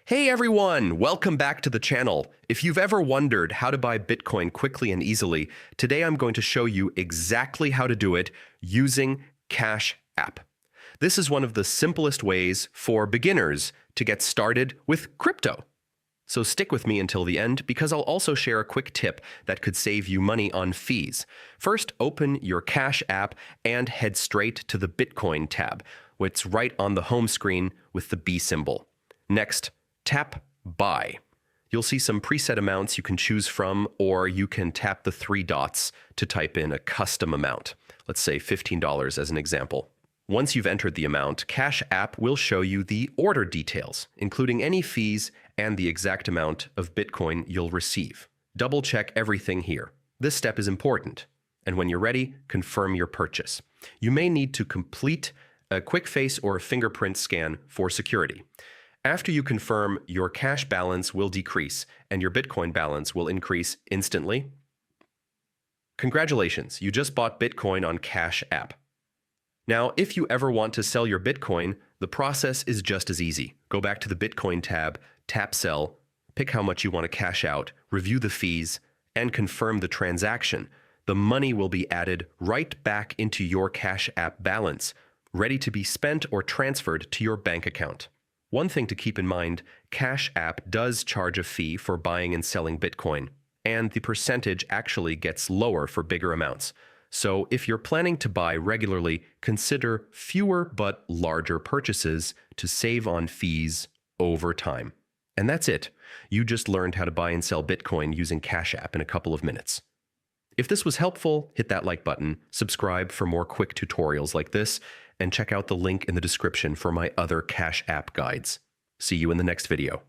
Hey everyone, welcome back to the channel. If you've ever wondered how to buy Bitcoin quickly and easily, today I'm going to show you exactly how to do it using Cash App. This is one of the simplest ways for beginners to get started with crypto. So stick with me until the end because I'll also share a quick tip that could save you money on fees. First, open your Cash App and head straight to the Bitcoin tab, which is right on the home screen with the B symbol. Next, tap Buy. You'll see some preset amounts you can choose from, or you can tap the three dots to type in a custom amount. Let's say $15 as an example. Once you've entered the amount, Cash App will show you the order details, including any fees and the exact amount of Bitcoin you'll receive. Double check everything here. This step is important. And when you're ready, confirm your purchase. You may need to complete a quick face or a fingerprint scan for security. After you confirm, your cash balance will decrease and your Bitcoin balance will increase instantly. Congratulations, you just bought Bitcoin on Cash App. Now, if you ever want to sell your Bitcoin, the process is just as easy. Go back to the Bitcoin tab, tap Sell, pick how much you want to cash out, review the fees, and confirm the transaction. The money will be added right back into your Cash App balance, ready to be spent or transferred to your bank account. One thing to keep in mind, Cash App does charge a fee for buying and selling Bitcoin, and the percentage actually gets lower for bigger amounts. So if you're planning to buy regularly, consider fewer but larger purchases to save on fees over time. And that's it. You just learned how to buy and sell Bitcoin using Cash App in a couple of minutes. If this was helpful, hit that like button, subscribe for more quick tutorials like this, and check out the link in the description for my other Cash App guides. See you in the next video.